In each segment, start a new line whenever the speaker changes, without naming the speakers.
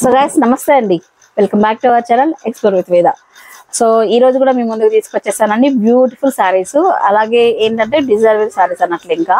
So guys నమస్తే అండి, welcome back to our channel explore with వేద. సో ఈ రోజు కూడా మీ ముందుకు తీసుకొచ్చేసానండి బ్యూటిఫుల్ శారీస్, అలాగే ఏంటంటే డిజైనర్ శారీస్ అన్నట్లు. ఇంకా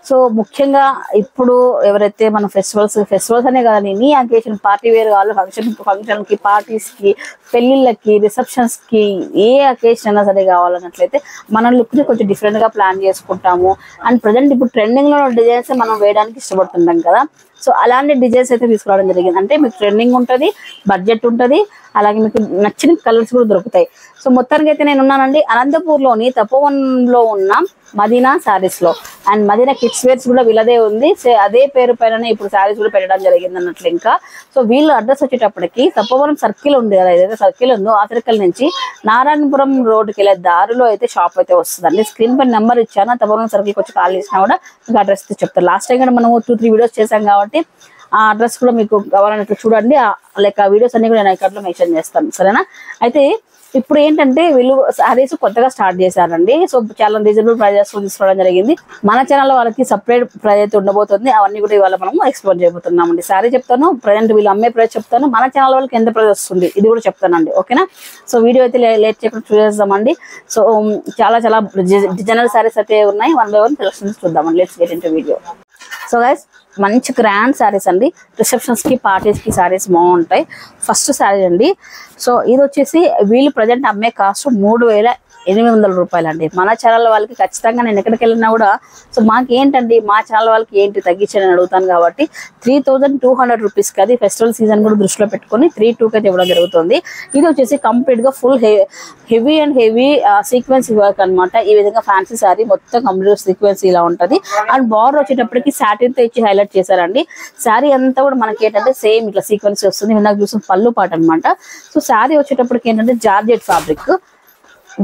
సో ముఖ్యంగా ఇప్పుడు ఎవరైతే మన ఫెస్టివల్స్ అనే కదండి, ఎనీ అకేషన్ పార్టీ వేర్ కావాలి, ఫంక్షన్ కి, పార్టీస్ కి, పెళ్లిళ్ళకి, రిసెప్షన్స్ కి, ఏ అకేషన్ అయినా సరే కావాలన్నట్లయితే మనం లుక్ ని కొంచెం డిఫరెంట్ గా ప్లాన్ చేసుకుంటాము. అండ్ ప్రజెంట్ ఇప్పుడు ట్రెండింగ్ లో డిజైన్స్ మనం వేయడానికి ఇష్టపడుతుంటాం కదా. సో అలాంటి డిజైన్స్ అయితే తీసుకురావడం జరిగింది. అంటే మీకు ట్రెండింగ్ ఉంటుంది, బడ్జెట్ ఉంటుంది, అలాగే మీకు నచ్చిన కలర్స్ కూడా దొరుకుతాయి. సో మొత్తానికి అయితే నేను ఉన్నానండి అనంతపూర్లోని తపోవన్లో ఉన్న మదీనా శారీస్ లో. అండ్ మదీనా కిడ్స్ వేర్స్ కూడా వీళ్ళదే ఉంది, అదే పేరు పైన ఇప్పుడు శారీస్ కూడా పెట్టడం జరిగింది అన్నట్లు. ఇంకా సో వీళ్ళు అడ్రస్ వచ్చేటప్పటికి తపోవనం సర్కిల్ ఉంది కదా, ఏదైతే సర్కిల్ ఉందో ఆ సర్కిల్ నుంచి నారాయణపురం రోడ్డుకి వెళ్ళే దారిలో అయితే షాప్ అయితే వస్తుందండి. స్క్రీన్ పై నెంబర్ ఇచ్చాను, తపోవనం సర్కిల్కి వచ్చి కాల్ చేసినా కూడా మీకు అడ్రస్ చెప్తారు. లాస్ట్ టైం కూడా మనం 2-3 వీడియోస్ చేసాం కాబట్టి ఆ అడ్రస్ కూడా మీకు కావాలన్నట్లు చూడండి, లైక్ ఆ వీడియోస్ అన్ని కూడా నేను ఇక్కడ మెన్షన్ చేస్తాను, సరేనా. అయితే ఇప్పుడు ఏంటంటే వీళ్ళు శారీస్ కొత్తగా స్టార్ట్ చేశారండి. సో చాలా రీజనబుల్ ప్రైజెస్ తీసుకోవడం జరిగింది. మన ఛానల్ వాళ్ళకి సపరేట్ ప్రైజ్ అయితే ఉండబోతుంది, అవన్నీ కూడా ఇవాళ మనం ఎక్స్ప్లోర్ చేయబోతున్నామండి. శారీ చెప్తాను, ప్రజెంట్ వీళ్ళు అమ్మే ప్రైస్ చెప్తాను, మన ఛానల్ వాళ్ళకి ఎంత ప్రైజ్ వస్తుంది ఇది కూడా చెప్తానండి, ఓకేనా. సో వీడియో అయితే లేట్ చేయకుండా చూసేద్దామండి. సో చాలా డిజైనర్ శారీస్ అయితే ఉన్నాయి, 1 by 1 సెలక్షన్స్ చూద్దామండి. Let's get into video. So guys మంచి గ్రాండ్ శారీస్ అండి, రిసెప్షన్స్ కి, పార్టీస్ కి శారీస్ బాగుంటాయి. ఫస్ట్ శారీ అండి. సో ఇది వచ్చేసి వీళ్ళు ప్రజెంట్ అమ్మే కాస్ట్ 3800 రూపాయలు అండి. మన ఛానల్ వాళ్ళకి ఖచ్చితంగా నేను ఎక్కడికి వెళ్ళినా కూడా సో మాకు ఏంటండి, మా ఛానల్ వాళ్ళకి ఏంటి తగ్గించని అడుగుతాను కాబట్టి 3200 రూపీస్కి, అది ఫెస్టివల్ సీజన్ కూడా దృష్టిలో పెట్టుకొని 32కి అయితే ఇవ్వడం జరుగుతుంది. ఇది వచ్చేసి కంప్లీట్ గా ఫుల్ హెవీ సీక్వెన్స్ వర్క్ అనమాట. ఈ విధంగా ఫ్యాన్సీ శారీ మొత్తం కంప్లీట్ సీక్వెన్స్ ఇలా ఉంటది. అండ్ బార్డర్ వచ్చేటప్పటికి సాటిన్ తో ఇచ్చి హైలైట్ చేశారండి. శారీ అంతా కూడా మనకి ఏంటంటే సేమ్ ఇట్లా సీక్వెన్స్ వస్తుంది. ఇందాక చూసిన పళ్ళు పాట అనమాట. సో శారీ వచ్చేటప్పటికి ఏంటంటే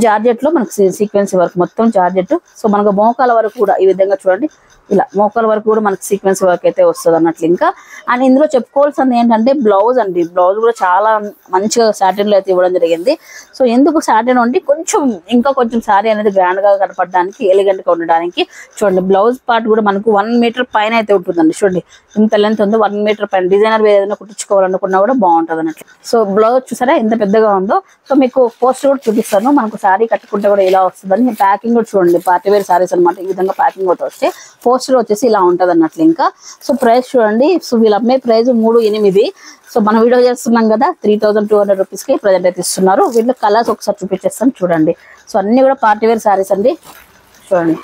జార్జెట్ లో మనకు సీక్వెన్స్ వర్క్, మొత్తం జార్జెట్. సో మనకు మోకాల వరకు కూడా ఈ విధంగా చూడండి, ఇలా మోకాల వరకు కూడా మనకి సీక్వెన్స్ వర్క్ అయితే వస్తుంది అన్నట్లు. ఇంకా అండ్ ఇందులో చెప్పుకోవాల్సింది ఏంటంటే బ్లౌజ్ అండి. బ్లౌజ్ కూడా చాలా మంచిగా సాటిన్ లో అయితే ఇవ్వడం జరిగింది. సో ఎందుకు సాటిన్ అంటే కొంచెం శారీ అనేది గ్రాండ్ గా కనపడడానికి, ఎలిగెంట్ గా ఉండడానికి. చూడండి బ్లౌజ్ పార్ట్ కూడా మనకు 1 మీటర్ పైన అయితే ఉంటుందండి. చూడండి ఇంత లెంత్ ఉంది, 1 మీటర్ పైన. డిజైనర్ ఏదైనా కుట్టించుకోవాలనుకున్నా కూడా బాగుంటుంది అన్నట్లు. సో బ్లౌజ్ చూసారా ఎంత పెద్దగా ఉందో. సో మీకు పోస్టర్ కూడా చూపిస్తాను. మనకు శారీ కట్టుకుంటే కూడా ఇలా వస్తుందని. ప్యాకింగ్ కూడా చూడండి, పార్టీ వేర్ శారీస్ అనమాట. ఈ విధంగా ప్యాకింగ్ కూడా వస్తే పోస్టర్ వచ్చేసి ఇలా ఉంటది అన్నట్లు. ఇంకా సో ప్రైస్ చూడండి, సో వీళ్ళు అమ్మే ప్రైస్ 3800. సో మనం వీడియో చేస్తున్నాం కదా, 3200 రూపీస్కి ప్రజెంట్ అయితే ఇస్తున్నారు. వీళ్ళు కలర్స్ ఒకసారి చూపించేస్తాను చూడండి. సో అన్ని కూడా పార్టీ వేర్ శారీస్ అండి, చూడండి.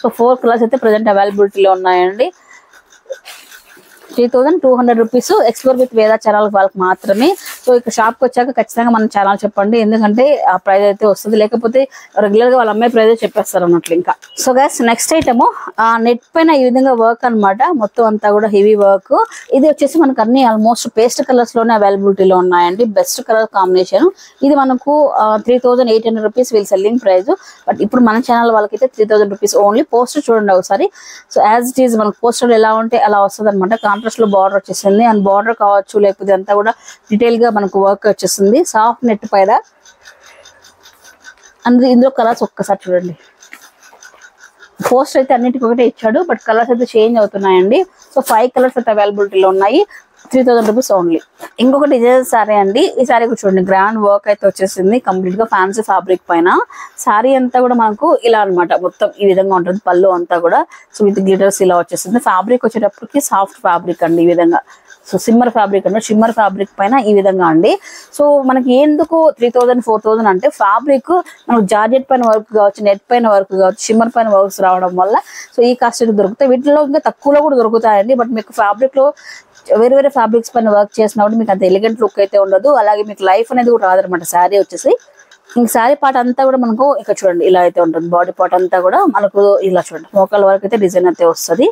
సో 4 కలర్స్ అయితే ప్రజెంట్ అవైలబిలిటీలో ఉన్నాయండి. 3200 రూపీస్ ఎక్స్ప్లోర్ విత్ వేద ఛానల్ వాళ్ళకి మాత్రమే. సో ఇక్కడ షాప్కి వచ్చాక ఖచ్చితంగా మన ఛానల్ చెప్పండి, ఎందుకంటే ఆ ప్రైస్ అయితే వస్తుంది, లేకపోతే రెగ్యులర్ గా వాళ్ళు అమ్మే ప్రైజ్ చెప్పేస్తారు అన్నట్లు. ఇంకా so guys next item net పైన ఈ విధంగా వర్క్ అనమాట. మొత్తం అంతా కూడా హెవీ వర్క్. ఇది వచ్చేసి మనకు అన్ని ఆల్మోస్ట్ పేస్ట్ కలర్స్ లోనే అవైలబిలిటీలో ఉన్నాయండి. Best colour combination. ఇది మనకు 3800 రూపీస్ వీళ్ళు సెల్లింగ్ ప్రైస్. బట్ ఇప్పుడు మన ఛానల్ వాళ్ళకైతే 3000 రూపీస్ ఓన్లీ. పోస్టర్ చూడండి ఒకసారి. సో యాజ్ ఇట్ ఈస్ మనకు పోస్టర్ ఎలా ఉంటే అలా వస్తుంది అనమాట. కాంట్రాస్ట్ లో బార్డర్ వచ్చేసింది. అండ్ బార్డర్ కావచ్చు, లేకపోతే అంతా కూడా డీటెయిల్ గా మనకు వర్క్ వచ్చేస్తుంది సాఫ్ట్ నెట్ పైన. అండ్ ఇందులో కలర్స్ ఒక్కసారి చూడండి. పోస్టర్ అయితే అన్నిటికీ ఒకటే ఇచ్చాడు, బట్ కలర్స్ అయితే చేంజ్ అవుతున్నాయండి. సో 5 కలర్స్ అయితే అవైలబిలిటీలో ఉన్నాయి. 3000 రూపీస్ ఓన్లీ. ఇంకొక డిజైన్ సారీ అండి. ఈ సారీ కూడా చూడండి, గ్రాండ్ వర్క్ అయితే వచ్చేసింది కంప్లీట్ గా ఫ్యాన్సీ ఫ్యాబ్రిక్ పైన. సారీ అంతా కూడా మనకు ఇలా అనమాట, మొత్తం ఈ విధంగా ఉంటుంది. పళ్ళు అంతా కూడా సో విత్ గ్లిటర్స్ ఇలా వచ్చేసింది. ఫ్యాబ్రిక్ వచ్చేటప్పటికి సాఫ్ట్ ఫ్యాబ్రిక్ అండి, ఈ విధంగా. సో సిమ్మర్ ఫ్యాబ్రిక్ అంటే షిమ్మర్ ఫ్యాబ్రిక్ పైన ఈ విధంగా అండి. సో మనకి ఎందుకు 3000-4000 అంటే ఫ్యాబ్రిక్ మనకు జార్జెట్ పైన వర్క్ కావచ్చు, నెట్ పైన వర్క్ కావచ్చు, షిమ్మర్ పైన వర్క్స్ రావడం వల్ల సో ఈ కాస్ట్ దొరుకుతాయి. వీటిలో ఇంకా తక్కువలో కూడా దొరుకుతాయండి. బట్ మీకు ఫ్యాబ్రిక్ లో వేరే ఫ్యాబ్రిక్స్ పైన వర్క్ చేసినప్పుడు మీకు అంత ఎలిగెంట్ లుక్ అయితే ఉండదు, అలాగే మీకు లైఫ్ అనేది కూడా రాదనమాట. శారీ వచ్చేసి ఇంక శారీ పార్ట్ అంతా కూడా మనకు ఇక్కడ చూడండి ఇలా అయితే ఉంటుంది. బాడీ పార్ట్ అంతా కూడా మనకు ఇలా చూడండి, మోకాల వరకు అయితే డిజైన్ అయితే వస్తుంది.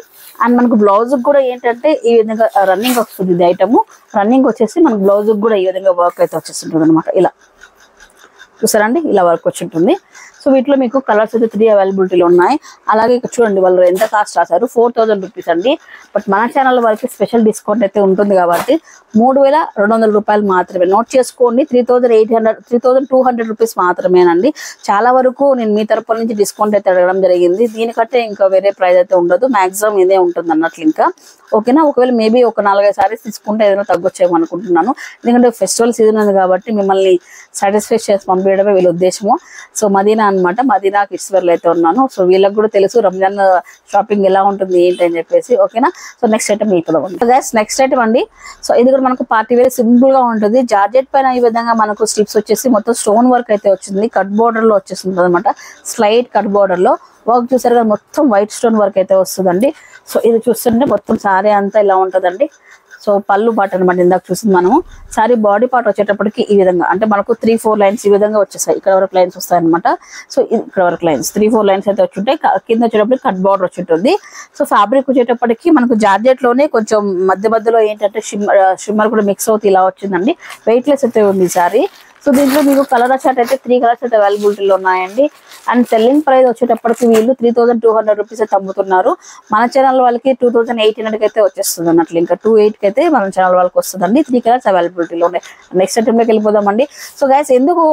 అండ్ మనకు బ్లౌజ్ కూడా ఏంటంటే ఈ విధంగా రన్నింగ్ వస్తుంది. ఇది ఐటమ్ రన్నింగ్ వచ్చేసి మనకు బ్లౌజ్ కూడా ఈ విధంగా వర్క్ అయితే వచ్చేస్తుంటుంది అనమాట. ఇలా చూసారండి, ఇలా వర్క్ వచ్చి ఉంటుంది. సో వీటిలో మీకు కలర్స్ అయితే 3 అవైలబిలిటీలో ఉన్నాయి. అలాగే ఇక్కడ చూడండి వాళ్ళు ఎంత కాస్ట్ రాశారు, 4000 రూపీస్ అండి. బట్ మన ఛానల్ వాళ్ళకి స్పెషల్ డిస్కౌంట్ అయితే ఉంటుంది కాబట్టి 3200 రూపాయలు మాత్రమే. నోట్ చేసుకోండి, 3200 రూపీస్ మాత్రమేనండి. చాలా వరకు నేను మీ తరపున నుంచి డిస్కౌంట్ అయితే అడగడం జరిగింది. దీనికంటే ఇంకా వేరే ప్రైస్ అయితే ఉండదు, మాక్సిమం ఇదే ఉంటుంది అన్నట్లు. ఇంకా ఓకేనా, ఒకవేళ మేబీ ఒక 4-5 సారీస్ తీసుకుంటే ఏదైనా తగ్గొచ్చేమో అనుకుంటున్నాను. ఎందుకంటే ఫెస్టివల్ సీజన్ ఉంది కాబట్టి మిమ్మల్ని సాటిస్ఫై చేసి పంపించడమే వీళ్ళ ఉద్దేశము. సో మదీనా అనమాట, మదీనా కిడ్స్ వేర్లో అయితే ఉన్నాను. సో వీళ్ళకి కూడా తెలుసు రంజాన్ షాపింగ్ ఎలా ఉంటుంది ఏంటి అని చెప్పేసి. ఓకేనా, సో నెక్స్ట్ ఐటమ్ వెళ్ళిపోదాం. నెక్స్ట్ ఐటమ్ అండి. సో ఇది కూడా మనకు పార్టీ వేర్ సింపుల్ గా ఉంటుంది. జార్జెట్ పైన ఈ విధంగా మనకు స్ట్రిప్స్ వచ్చేసి మొత్తం స్టోన్ వర్క్ అయితే వచ్చింది. కట్ బోర్డర్ లో వచ్చేస్తుంది అనమాట, స్లైట్ కట్ బోర్డర్ లో వర్క్ చూసారు కదా, మొత్తం వైట్ స్టోన్ వర్క్ అయితే వస్తుందండి. సో ఇది చూస్తుంటే మొత్తం సారీ అంతా ఇలా ఉంటుందండి. సో పళ్ళు పార్ట్ అనమాట, ఇందాక చూసింది మనము. సారీ బాడీ పార్ట్ వచ్చేటప్పటికి ఈ విధంగా అంటే మనకు 3-4 లైన్స్ ఈ విధంగా వచ్చేసాయి. ఇక్కడ వరకు లైన్స్ వస్తాయి అనమాట. సో ఇక్కడ వరకు లైన్స్ 3-4 లైన్స్ అయితే వచ్చుంటాయి. కింద వచ్చేటప్పటికి కట్ బార్డర్ వచ్చి ఉంటుంది. సో ఫ్యాబ్రిక్ వచ్చేటప్పటికి మనకు జార్జెట్ లోనే కొంచెం మధ్యలో ఏంటంటే షిమ్మర్ కూడా మిక్స్ అవుతూ ఇలా వచ్చిందండి. వెయిట్లెస్ అయితే ఉంది సారీ. సో దీంట్లో మీకు కలర్ చార్ట్ అయితే 3 కలర్స్ అయితే అవైలబిలిటీలో ఉన్నాయండి. అండ్ సెల్లింగ్ ప్రైస్ వచ్చేటప్పటికి వీళ్ళు 3200 రూపీస్ అయితే అమ్ముతున్నారు. మన ఛానల్ వాళ్ళకి 2800 అయితే వచ్చేస్తుంది అన్నట్లు. ఇంకా 2800 అయితే మన ఛానల్ వాళ్ళకి వస్తుందండి. 3 కలర్స్ అవైలబిలిటీలో ఉన్నాయి. నెక్స్ట్ ఐటమ్ లోకి వెళ్ళిపోదామండి. సో గైస్, ఎందుకు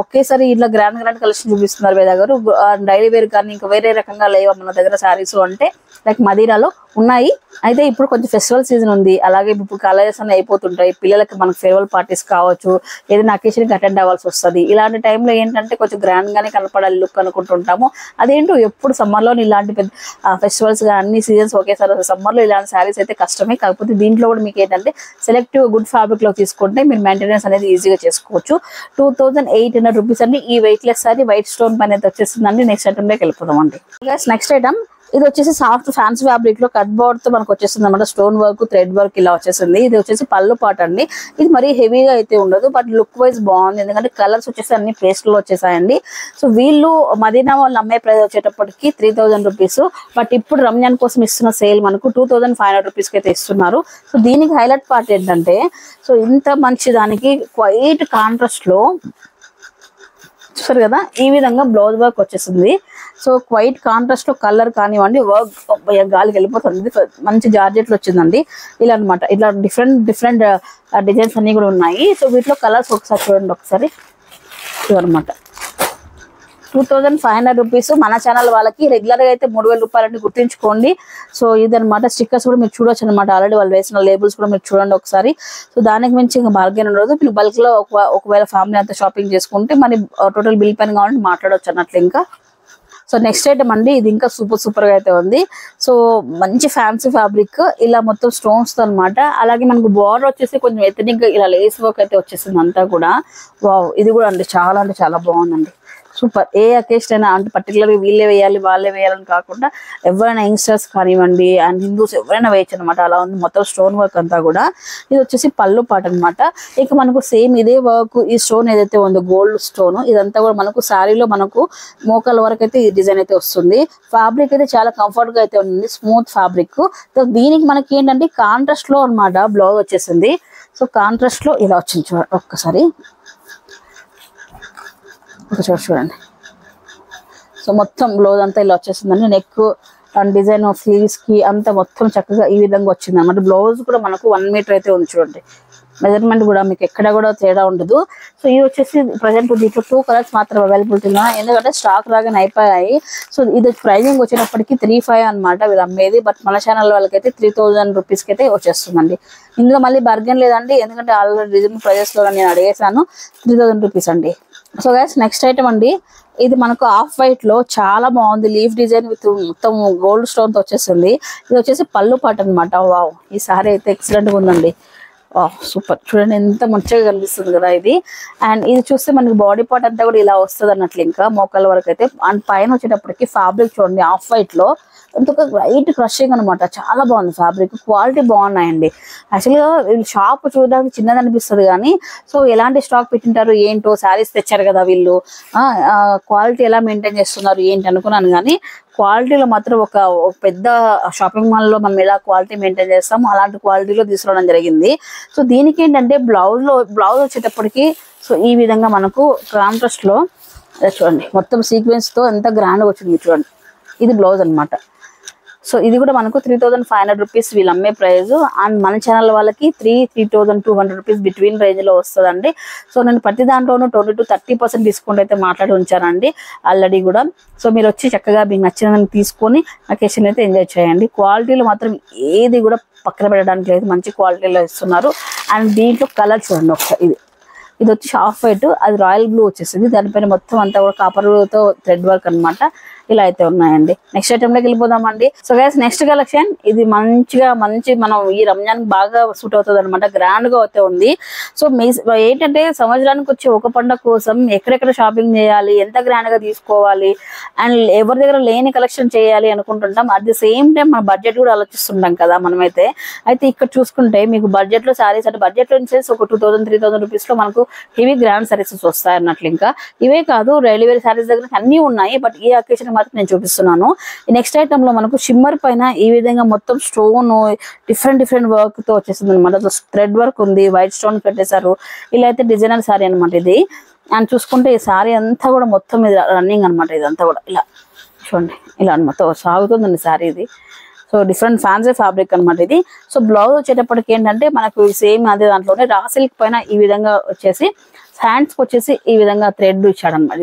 ఒకేసారి ఇట్లా గ్రాండ్ కలెక్షన్ చూపిస్తున్నారు వేద గారు? డైలీ వేర్ కానీ ఇంకా వేరే రకంగా లేవా మన దగ్గర సారీస్ అంటే? లైక్ మదీనాలో ఉన్నాయి. అయితే ఇప్పుడు కొంచెం ఫెస్టివల్ సీజన్ ఉంది, అలాగే ఇప్పుడు కాలేజెస్ అన్నీ అయిపోతుంటాయి. పిల్లలకి మనకు ఫేర్వెల్ పార్టీస్ కావచ్చు, ఏదైనా అకేషన్కి అటెండ్ అవ్వాల్సి వస్తుంది. ఇలాంటి టైంలో ఏంటంటే కొంచెం గ్రాండ్ గానే కనపడాలి లుక్ అనుకుంటుంటాము. అదేంటో ఎప్పుడు సమ్మర్లో ఇలాంటి పెద్ద ఫెస్టివల్స్ అన్ని సీజన్స్ ఒకేసారి సమ్మర్లో ఇలాంటి శారీస్ అయితే కష్టమే. కాకపోతే దీంట్లో కూడా మీకు ఏంటంటే సెలెక్టివ్ గుడ్ ఫ్యాబ్రిక్ లో తీసుకుంటే మీరు మెయింటెనెన్స్ అనేది ఈజీగా చేసుకోవచ్చు. 2800 రూపీస్ అండి. ఈ వెయిట్లెస్ సారీ వైట్ స్టోన్ పైన అయితే వచ్చేస్తుందండి. నెక్స్ట్ ఐటమ్ లోకి వెళ్ళిపోదాం అండి. నెక్స్ట్ ఐటమ్ ఇది వచ్చేసి సాఫ్ట్ ఫ్యాన్సీ ఫ్యాబ్రిక్ లో కట్ బోర్డ్ తో మనకు వచ్చేస్తుంది అనమాట. స్టోన్ వర్క్, థ్రెడ్ వర్క్ ఇలా వచ్చేసింది. ఇది వచ్చేసి పళ్ళు పాట అండి. ఇది మరీ హెవీగా అయితే ఉండదు, బట్ లుక్ వైజ్ బాగుంది. ఎందుకంటే కలర్స్ వచ్చేసి అన్ని పేస్ట్ లో వచ్చేసాయండి. సో వీళ్ళు మదీనా వాళ్ళు అమ్మే ప్రైస్ వచ్చేటప్పటికి 3000 రూపీస్. బట్ ఇప్పుడు రంజాన్ కోసం ఇస్తున్న సేల్ మనకు 2500 రూపీస్ కి అయితే ఇస్తున్నారు. సో దీనికి హైలైట్ పార్ట్ ఏంటంటే, సో ఇంత మంచి దానికి క్వైట్ కాంట్రాస్ట్ లో చూసారు కదా, ఈ విధంగా బ్లౌజ్ వర్క్ వచ్చేసింది. సో క్వైట్ కాంట్రాస్ట్ లో కలర్ కానివ్వండి, వర్క్ గాలికి వెళ్ళిపోతుంది. మంచి జార్జెట్లు వచ్చిందండి. ఇలా అనమాట, ఇట్లా డిఫరెంట్ డిజైన్స్ అన్ని కూడా ఉన్నాయి. సో వీటిలో కలర్స్ ఒకసారి చూడండి. ఒకసారి ఇవన్నమాట 2500 రూపీస్. మన ఛానల్ వాళ్ళకి రెగ్యులర్ గా అయితే 3000 రూపాయలని గుర్తుంచుకోండి. సో ఇదనమాట, స్టిక్కర్స్ కూడా మీరు చూడొచ్చు అనమాట. ఆల్రెడీ వాళ్ళు వేసిన లేబుల్స్ కూడా మీరు చూడండి ఒకసారి. సో దానికి మించి ఇంకా బార్గెన్ ఉండదు. మీరు బల్క్ లో ఒకవేళ ఫ్యామిలీ అంతా షాపింగ్ చేసుకుంటే మరి టోటల్ బిల్ పైన కావాలంటే మాట్లాడవచ్చు అన్నట్లు. ఇంకా సో నెక్స్ట్ ఐటమ్ అండి. ఇది ఇంకా సూపర్ గా అయితే ఉంది. సో మంచి ఫ్యాన్సీ ఫ్యాబ్రిక్, ఇలా మొత్తం స్టోన్స్ తో అనమాట. అలాగే మనకు బార్డర్ వచ్చేసి కొంచెం ఎథనిక్ గా ఇలా లేస్ వర్క్ అయితే వచ్చేసింది అంతా కూడా. వావ్, ఇది కూడా అండి చాలా అంటే చాలా బాగుందండి. సూపర్. ఏ అకేషన్ అయినా అంటే పర్టికులర్గా వీళ్ళే వేయాలి వాళ్ళే వేయాలని కాకుండా ఎవరైనా యంగ్స్టర్స్ కానివ్వండి అండ్ హిందూస్ ఎవరైనా వేయచ్చు అనమాట. అలా ఉంది మొత్తం స్టోన్ వర్క్ అంతా కూడా. ఇది వచ్చేసి పళ్ళు పాట అనమాట. ఇక మనకు సేమ్ ఇదే వర్క్, ఈ స్టోన్ ఏదైతే ఉందో గోల్డ్ స్టోన్, ఇదంతా కూడా మనకు శారీలో మనకు మోకాల వరకు అయితే ఈ డిజైన్ అయితే వస్తుంది. ఫ్యాబ్రిక్ అయితే చాలా కంఫర్ట్ గా అయితే ఉంది, స్మూత్ ఫ్యాబ్రిక్. సో దీనికి మనకి ఏంటంటే కాంట్రాస్ట్ లో అనమాట బ్లౌజ్ వచ్చేసింది. సో కాంట్రాస్ట్ లో ఇలా వచ్చింది చూడండి ఒక్కసారి చూడండి. సో మొత్తం బ్లౌజ్ అంతా ఇలా వచ్చేసిందండి. నెక్ అండ్ డిజైన్ స్లీవ్స్ కి అంతా మొత్తం చక్కగా ఈ విధంగా వచ్చింది అనమాట. బ్లౌజ్ కూడా మనకు 1 మీటర్ అయితే ఉంది చూడండి. మెజర్మెంట్ కూడా మీకు ఎక్కడ కూడా తేడా ఉండదు. సో ఇది వచ్చేసి ప్రజెంట్ దీంట్లో 2 కలర్స్ మాత్రం అవైలబిలిటీ ఉన్నాయి, ఎందుకంటే స్టాక్ రాగానే అయిపోయాయి. సో ఇది ప్రైజింగ్ వచ్చేటప్పటికి 3500 అనమాట వీళ్ళు అమ్మేది. బట్ మన ఛానల్ వాళ్ళకైతే 3000 రూపీస్కి అయితే వచ్చేస్తుందండి. ఇందులో మళ్ళీ బర్గెన్ లేదండి, ఎందుకంటే ఆల్రెడీ రీజనబుల్ ప్రైజెస్ లో నేను అడిగేసాను. 3000 రూపీస్ అండి. సో గైస్ నెక్స్ట్ ఐటమ్ అండి. ఇది మనకు ఆఫ్ వైట్ లో చాలా బాగుంది. లీఫ్ డిజైన్ విత్ మొత్తం గోల్డ్ స్టోన్ తో వచ్చేసింది. ఇది వచ్చేసి పళ్ళు పాట అనమాట. వావ్, ఈ సారీ అయితే ఎక్సలెంట్ గా ఉందండి. సూపర్. చూడండి ఎంత మంచిగా కనిపిస్తుంది కదా ఇది. అండ్ ఇది చూస్తే మనకి బాడీ పార్ట్ అంతా కూడా ఇలా వస్తుంది అన్నట్లు, ఇంకా మోకాల వరకు అయితే. అండ్ పైన వచ్చేటప్పటికి ఫ్యాబ్రిక్ చూడండి ఆఫ్ వైట్ లో ఇంకొక వైట్ క్రషింగ్ అనమాట. చాలా బాగుంది ఫ్యాబ్రిక్, క్వాలిటీ బాగున్నాయండి. యాక్చువల్గా షాప్ చూడడానికి చిన్నది అనిపిస్తుంది కానీ సో ఎలాంటి స్టాక్ పెట్టింటారు ఏంటో, శారీస్ తెచ్చారు కదా వీళ్ళు, క్వాలిటీ ఎలా మెయింటైన్ చేస్తున్నారు ఏంటి అనుకున్నాను. కానీ క్వాలిటీలో మాత్రం ఒక పెద్ద షాపింగ్ మాల్ లో మనం ఎలా క్వాలిటీ మెయింటైన్ చేస్తామో అలాంటి క్వాలిటీలో తీసుకురావడం జరిగింది. సో దీనికి ఏంటంటే బ్లౌజ్ వచ్చేటప్పటికి సో ఈ విధంగా మనకు కాంట్రాస్ట్ లో అదే చూడండి మొత్తం సీక్వెన్స్ తో ఎంత గ్రాండ్ గా వచ్చింది చూడండి. ఇది బ్లౌజ్ అన్నమాట. సో ఇది కూడా మనకు 3500 రూపీస్ వీళ్ళు అమ్మే ప్రైస్. అండ్ మన ఛానల్ వాళ్ళకి 3200 రూపీస్ బిట్వీన్ రేంజ్ లో వస్తుందండి. సో నేను ప్రతి దాంట్లోనూ 20-30% డిస్కౌంట్ అయితే మాట్లాడి ఉంచానండి ఆల్రెడీ కూడా. సో మీరు వచ్చి చక్కగా మీకు నచ్చినదని తీసుకొని అకేషన్ అయితే ఎంజాయ్ చేయండి. క్వాలిటీలో మాత్రం ఏది కూడా పక్కన పెట్టడానికి లేదు, మంచి క్వాలిటీలో ఇస్తున్నారు. అండ్ దీంట్లో కలర్ చూడండి ఒకసారి. ఇది వచ్చి హాఫ్ వైట్, అది రాయల్ బ్లూ వచ్చేసింది. దానిపైన మొత్తం అంతా కూడా కాపర్తో థ్రెడ్ వర్క్ అన్నమాట. ఇలా అయితే ఉన్నాయండి. నెక్స్ట్ ఐటమ్ లోకి వెళ్ళిపోదామండి. సో గైస్ నెక్స్ట్ కలెక్షన్ ఇది మంచి మనం ఈ రంజాన్ బాగా సూట్ అవుతుంది అనమాట. గ్రాండ్ గా అయితే ఉంది. సో ఏంటంటే సంవత్సరానికి వచ్చి ఒక పండుగ కోసం ఎక్కడెక్కడ షాపింగ్ చేయాలి, ఎంత గ్రాండ్ గా తీసుకోవాలి, అండ్ ఎవరి దగ్గర లేని కలెక్షన్ చేయాలి అనుకుంటుంటాం. అట్ ది సేమ్ టైం మన బడ్జెట్ కూడా ఆలోచిస్తుంటాం కదా మనమైతే. అయితే ఇక్కడ చూసుకుంటే మీకు బడ్జెట్ లో సారీస్ అంటే బడ్జెట్ లో ఒక 2000-3000 రూపీస్ లో మనకు హెవీ గ్రాండ్ సారీస్ వస్తాయి అన్నట్లు. ఇంకా ఇవే కాదు డైలీ సారీస్ దగ్గర అన్ని ఉన్నాయి. బట్ ఈ అకేషన్ మాత్రం నేను చూపిస్తున్నాను. నెక్స్ట్ ఐటమ్ లో మనకు షిమ్మర్ పైన ఈ విధంగా మొత్తం స్టోన్ డిఫరెంట్ వర్క్ తో వచ్చేసింది అనమాట. థ్రెడ్ వర్క్ ఉంది, వైట్ స్టోన్ పెట్టేశారు. ఇలా అయితే డిజైనర్ సారీ అనమాట ఇది. అండ్ చూసుకుంటే ఈ సారీ అంతా కూడా మొత్తం ఇది రన్నింగ్ అనమాట. ఇదంతా కూడా ఇలా చూడండి, ఇలా అనమాట సాగుతుందండి సారీ ఇది. సో డిఫరెంట్ ఫ్యాన్సీ ఫ్యాబ్రిక్ అనమాట ఇది. సో బ్లౌజ్ వచ్చేటప్పటికి ఏంటంటే మనకు సేమ్ అదే దాంట్లోనే రా సిల్క్ పైన ఈ విధంగా వచ్చేసి హ్యాండ్స్ కి వచ్చేసి ఈ విధంగా థ్రెడ్ ఇచ్చాడు అనమాట.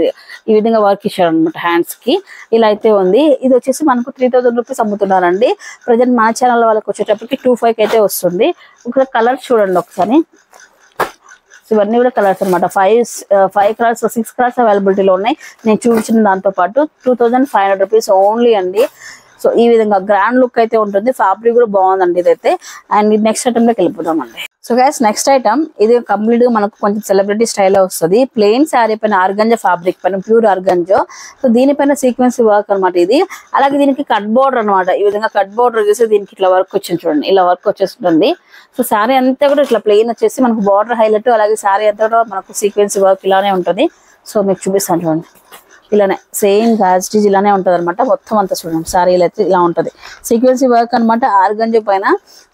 ఈ విధంగా వర్క్ ఇచ్చాడు అనమాట హ్యాండ్స్ కి. ఇలా అయితే ఉంది. ఇది వచ్చేసి మనకు 3000 రూపీస్ అమ్ముతున్నారండి. ప్రజెంట్ మన ఛానల్ వాళ్ళకి వచ్చేటప్పటికి 2500 అయితే వస్తుంది. ఇక్కడ కలర్స్ చూడండి ఒకసారి. ఇవన్నీ కూడా కలర్స్ అనమాట. 5 కలర్స్ 6 కలర్స్ అవైలబిలిటీలో ఉన్నాయి. నేను చూపించిన దాంతో పాటు 2500 రూపీస్ ఓన్లీ అండి. సో ఈ విధంగా గ్రాండ్ లుక్ అయితే ఉంటుంది. ఫ్యాబ్రిక్ కూడా బాగుందండి ఇదైతే. అండ్ నెక్స్ట్ ఐటమ్ లోకి వెళ్ళిపోదామండి. సో గైస్ నెక్స్ట్ ఐటమ్ ఇది కంప్లీట్ గా మనకు కొంచెం సెలబ్రిటీ స్టైల్ వస్తుంది. ప్లెయిన్ శారీ పైన ఆర్గంజా ఫ్యాబ్రిక్ పైన ప్యూర్ ఆర్గంజా. సో దీనిపైన సీక్వెన్స్ వర్క్ అనమాట ఇది. అలాగే దీనికి కట్ బోర్డర్ అనమాట. ఈ విధంగా కట్ బోర్డర్ వచ్చేసి దీనికి ఇట్లా వర్క్ వచ్చింది చూడండి. ఇలా వర్క్ వచ్చేస్తుంది. సో శారీ అంతా కూడా ఇట్లా ప్లెయిన్ వచ్చేసి మనకు బార్డర్ హైలైట్, అలాగే శారీ అంతా కూడా మనకు సీక్వెన్స్ వర్క్ ఇలానే ఉంటుంది. సో మీకు చూపిస్తాను చూడండి. ఇలానే సేమ్ స్టిచ్ ఇలానే ఉంటది అనమాట. మొత్తం అంతా చూడండి సారీలు అయితే ఇలా ఉంటది. సీక్వెన్సీ వర్క్ అనమాట ఆర్గంజా పైన.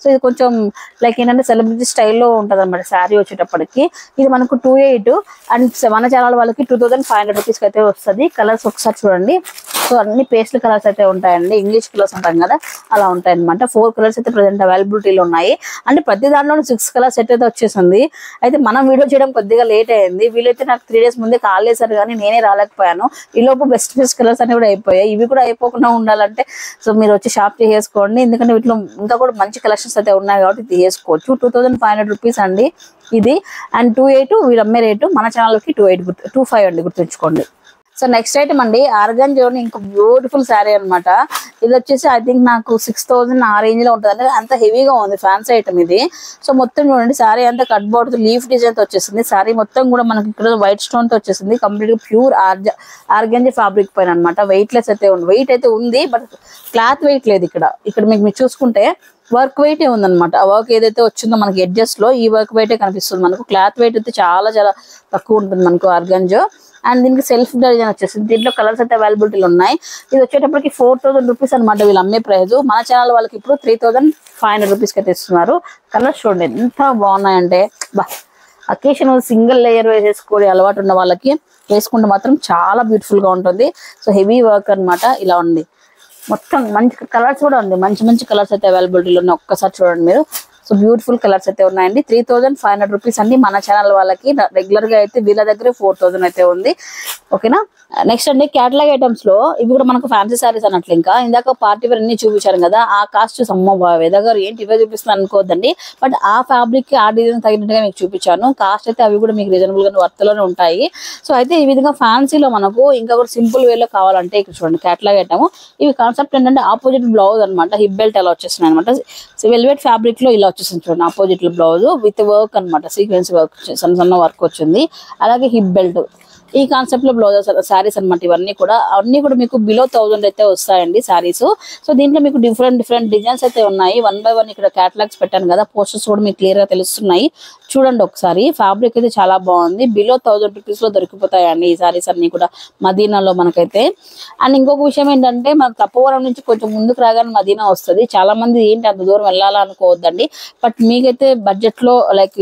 సో ఇది కొంచెం లైక్ ఏంటంటే సెలబ్రిటీ స్టైల్లో ఉంటది అనమాట శారీ వచ్చేటప్పటికి. ఇది మనకు 2800 అండ్ మన ఛానల్ వాళ్ళకి 2500 రూపీస్కి అయితే వస్తుంది. కలర్స్ ఒకసారి చూడండి. సో అన్ని పేస్టల్ కలర్స్ అయితే ఉంటాయండి. ఇంగ్లీష్ కలర్స్ అంటాం కదా అలా ఉంటాయి అనమాట. 4 కలర్స్ అయితే ప్రెసెంట్ అవైలబిలిటీలో ఉన్నాయి. అంటే ప్రతి దాంట్లో 6 కలర్స్ సెట్ అయితే వచ్చేసింది. అయితే మనం వీడియో చేయడం కొద్దిగా లేట్ అయింది. వీళ్ళైతే నాకు 3 days ముందే కాల్ చేశారు కానీ నేనే రాలేకపోయాను. ఈ లోపు బెస్ట్ కలర్స్ అన్ని కూడా అయిపోయాయి. ఇవి కూడా అయిపోకుండా ఉండాలంటే సో మీరు వచ్చి షాప్ చేసుకోండి. ఎందుకంటే వీటిలో ఇంకా కూడా మంచి కలెక్షన్స్ అయితే ఉన్నాయి కాబట్టి తీసుకోవచ్చు. 2500 రూపీస్ అండి ఇది. అండ్ 2800 వీళ్ళు అమ్మే రేటు. మన ఛానల్కి 2500 అండి, గుర్తుంచుకోండి. సో నెక్స్ట్ ఐటమ్ అండి ఆర్గంజాలోని ఇంకా బ్యూటిఫుల్ శారీ అనమాట. ఇది వచ్చేసి ఐ థింక్ నాకు 6000 ఆ రేంజ్ లో ఉంటుంది. అంటే అంత హెవీగా ఉంది ఫ్యాన్సీ ఐటమ్ ఇది. సో మొత్తం చూడండి శారీ అంతా కట్ బోర్డ్ లీఫ్ డిజైన్ తో వచ్చేసింది. శారీ మొత్తం కూడా మనకి ఇక్కడ వైట్ స్టోన్ తో వచ్చేసింది. కంప్లీట్ గా ప్యూర్ ఆర్గంజా ఫ్యాబ్రిక్ పైన అనమాట. వెయిట్ లెస్ అయితే ఉంది. వెయిట్ అయితే ఉంది బట్ క్లాత్ వెయిట్ లేదు. ఇక్కడ మీకు చూసుకుంటే వర్క్ వెయిట్ ఉందన్నమాట. ఆ వర్క్ ఏదైతే వచ్చిందో మనకి ఎడ్జెస్ లో ఈ వర్క్ వెయిటే కనిపిస్తుంది మనకు. క్లాత్ వెయిట్ అయితే చాలా తక్కువ ఉంటుంది మనకు ఆర్గంజా. అండ్ దీనికి సెల్ఫ్ డిజైన్ వచ్చేసింది. దీంట్లో కలర్స్ అయితే అవైలబిలిటీలు ఉన్నాయి. ఇది వచ్చేటప్పటికి 4000 రూపీస్ అనమాట వీళ్ళు అమ్మే ప్రైస్. మన ఛానల్ వాళ్ళకి ఇప్పుడు 3500 రూపీస్కి అయితే ఇస్తున్నారు. కలర్స్ చూడండి ఎంత బాగున్నాయంటే అకేషన్ సింగిల్ లేయర్ వేసేసుకోవాలి అలవాటు ఉన్న వాళ్ళకి వేసుకుంటే మాత్రం చాలా బ్యూటిఫుల్ గా ఉంటుంది. సో హెవీ వర్క్ అనమాట. ఇలా ఉంది మొత్తం. మంచి కలర్స్ కూడా ఉంది. మంచి కలర్స్ అయితే అవైలబిలిటీలో ఉన్నాయి. ఒక్కసారి చూడండి మీరు. సో బ్యూటిఫుల్ కలర్స్ అయితే ఉన్నాయండి. 3500 రూపీస్ అండి మన ఛానల్ వాళ్ళకి. రెగ్యులర్ గా అయితే వీళ్ళ దగ్గర 4000 అయితే ఉంది. ఓకేనా. నెక్స్ట్ అండి క్యాటలాగ్ ఐటమ్స్ లో ఇవి కూడా మనకు ఫ్యాన్సీ సారీస్ అన్నట్లు. ఇంకా ఇందాక పార్టీ వేర్ అన్ని చూపించారు కదా, ఆ కాస్ట్ అమ్మ వేదగారు ఏంటి ఇవే చూపిస్తున్నాను అనుకోవద్దండి. బట్ ఆ ఫ్యాబ్రిక్ కి ఆ డిజైన్ తగినట్టుగా మీకు చూపించాను. కాస్ట్ అయితే అవి కూడా మీకు రీజనబుల్ గా వర్త్లోనే ఉంటాయి. సో అయితే ఈ విధంగా ఫ్యాన్సీలో మనకు ఇంకా కూడా సింపుల్ వేలో కావాలంటే ఇక్కడ చూడండి క్యాటలాగ్ ఐటమ్. ఇవి కాన్సెప్ట్ ఏంటంటే ఆపోజిట్ బ్లౌజ్ అనమాట. హిప్ బెల్ట్ అలా వచ్చేస్తున్నాయి అనమాట. వెల్వెట్ ఫ్యాబ్రిక్ లో ఇలా వచ్చేసింది చూడండి. ఆపోజిట్ లో బ్లౌజ్ విత్ వర్క్ అనమాట. సీక్వెన్స్ వర్క్ సన్న వర్క్ వచ్చింది. అలాగే హిప్ బెల్ట్ ఈ కాన్సెప్ట్ లో బ్లౌజెస్ శారీస్ అనమాట. ఇవన్నీ కూడా మీకు బిలో 1000 అయితే వస్తాయండి శారీస్. సో దీంట్లో మీకు డిఫరెంట్ డిజైన్స్ అయితే ఉన్నాయి. 1 by 1 ఇక్కడ క్యాటలాగ్స్ పెట్టాను కదా, పోస్టర్స్ కూడా మీకు క్లియర్ గా తెలుస్తున్నాయి. చూడండి ఒకసారి. ఫ్యాబ్రిక్ అయితే చాలా బాగుంది. బిలో 1000 రూపీస్ లో దొరికిపోతాయండి ఈ శారీస్ అన్ని కూడా మదీనాలో మనకైతే. అండ్ ఇంకొక విషయం ఏంటంటే మనకు తప్పవరం నుంచి కొంచెం ముందుకు రాగానే మదీనా వస్తుంది. చాలా మంది ఏంటి అంత దూరం వెళ్ళాలనుకోవద్దండి. బట్ మీకైతే బడ్జెట్ లో లైక్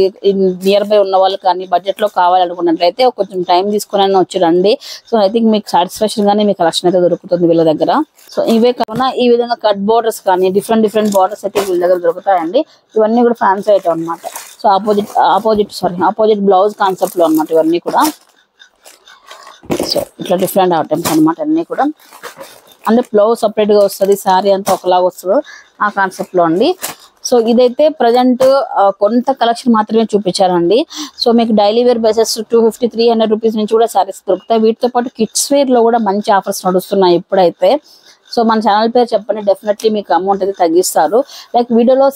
నియర్ బై ఉన్న వాళ్ళు కానీ బడ్జెట్ లో కావాలనుకున్నట్లయితే కొంచెం టైం తీసుకొని తీసుకొని వచ్చి రండి. సో ఐ థింక్ మీకు సాటిస్ఫాక్షన్ గానే మీ కలెక్షన్ అయితే దొరుకుతుంది వీళ్ళ దగ్గర. సో ఇవే కాకుండా ఈ విధంగా కట్ బోర్డర్స్ కానీ డిఫరెంట్ బార్డర్స్ అయితే వీళ్ళ దగ్గర దొరుకుతాయండి. ఇవన్నీ కూడా ఫ్యాన్సీ ఐటమ్ అనమాట. సో ఆపోజిట్ బ్లౌజ్ కాన్సెప్ట్ లో అనమాట ఇవన్నీ కూడా. సో ఇట్లా డిఫరెంట్ ఐటమ్స్ అనమాట అన్ని కూడా. అంటే బ్లౌజ్ సపరేట్ గా వస్తుంది, శారీ అంతా ఒకలాగా వస్తుంది ఆ కాన్సెప్ట్ లో అండి. సో ఇదైతే ప్రజెంట్ కొంత కలెక్షన్ మాత్రమే చూపించారండి. సో మీకు డైలీ వేర్ బేసెస్ 250-300 రూపీస్ నుంచి కూడా శారీస్ దొరుకుతాయి. వీటితో పాటు కిడ్స్ వేర్ లో కూడా మంచి ఆఫర్స్ నడుస్తున్నాయి ఇప్పుడైతే. సో మన ఛానల్ పేరు చెప్పండి, డెఫినెట్లీ మీకు అమౌంట్ అయితే తగ్గిస్తారు. లైక్ వీడియోలో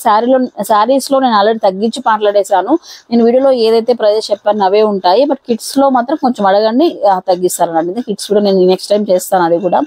శారీస్ లో నేను ఆల్రెడీ తగ్గించి మాట్లాడేశాను. నేను వీడియోలో ఏదైతే ప్రైజెస్ చెప్పాను అవే ఉంటాయి. బట్ కిడ్స్ లో మాత్రం కొంచెం అడగండి, తగ్గిస్తాను అండి. కిడ్స్ కూడా నేను నెక్స్ట్ టైం చేస్తాను అది కూడా.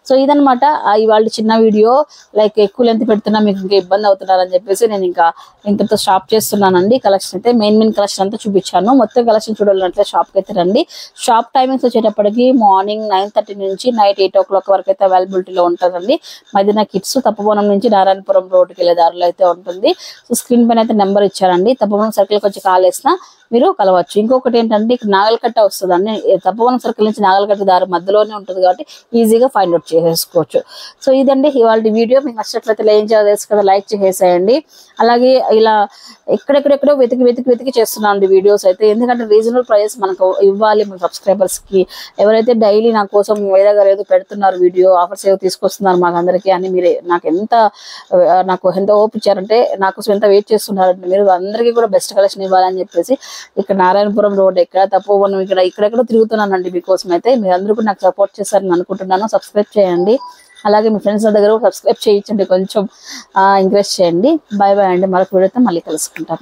సో ఇదనమాట ఇవాళ చిన్న వీడియో. లైక్ ఎక్కువ లెంత్ పెడుతున్నా మీకు ఇంకా ఇబ్బంది అవుతున్నారని చెప్పేసి నేను ఇంకా ఇంతతో స్టాప్ చేస్తున్నానండి. కలెక్షన్ అయితే మెయిన్ కలెక్షన్ అంతా చూపించాను. మొత్తం కలెక్షన్ చూడాలంటే షాప్కి అయితే రండి. షాప్ టైమింగ్స్ వచ్చేటప్పటికి మార్నింగ్ 9:30 నుంచి నైట్ 8 o'clock వరకు అయితే అవైలబిలిటీలో ఉంటుందండి. మధ్యన కిడ్స్ తప్పవనం నుంచి నారాయణపురం రోడ్డుకి వెళ్ళే దారిలో అయితే ఉంటుంది. సో స్క్రీన్ పైన అయితే నెంబర్ ఇచ్చారండి. తప్పవనం సర్కిల్కి వచ్చి కాల్ చేసినా మీరు కలవచ్చు. ఇంకొకటి ఏంటంటే ఇక్కడ నాగలకట్ట వస్తుందండి. తప్పవనం సర్కిల్ నుంచి నాగలకట్ట దారి మధ్యలోనే ఉంటుంది కాబట్టి ఈజీగా ఫైండ్ అవుట్ చేసేసుకోవచ్చు. సో ఇదండి ఇవాళ వీడియో. మీకు నచ్చినట్లయితే ఏం చేయాలో తెలుసు కదా, లైక్ చేసేయండి. అలాగే ఇలా ఎక్కడెక్కడెక్కడో వెతికి చేస్తున్నాను వీడియోస్ అయితే. ఎందుకంటే రీజనబుల్ ప్రైస్ మనకు ఇవ్వాలి మన సబ్స్క్రైబర్స్ కి. ఎవరైతే డైలీ నా కోసం వేరే గారు ఏదో పెడుతున్నారు వీడియో ఆఫర్స్ ఏదో తీసుకొస్తున్నారు మాకు అందరికీ అని మీరు నాకు ఎంత ఓప్ ఇచ్చారంటే, నా కోసం ఎంత వెయిట్ చేస్తున్నారంటే మీరు అందరికీ కూడా బెస్ట్ కలెక్షన్ ఇవ్వాలని చెప్పేసి ఇక్కడ నారాయణపురం రోడ్ ఇక్కడ తపోవనం ఇక్కడెక్కడ తిరుగుతున్నానండి మీకోసం అయితే. మీరు అందరూ కూడా నాకు సపోర్ట్ చేస్తారని అనుకుంటున్నాను. సబ్స్క్రైబ్ చేయండి. అలాగే మీ ఫ్రెండ్స్ దగ్గర సబ్స్క్రైబ్ చేయించండి, కొంచెం ఎంకరేజ్ చేయండి. బాయ్ అండి. మరొక వీడియోతో మళ్ళీ కలుసుకుంటాను.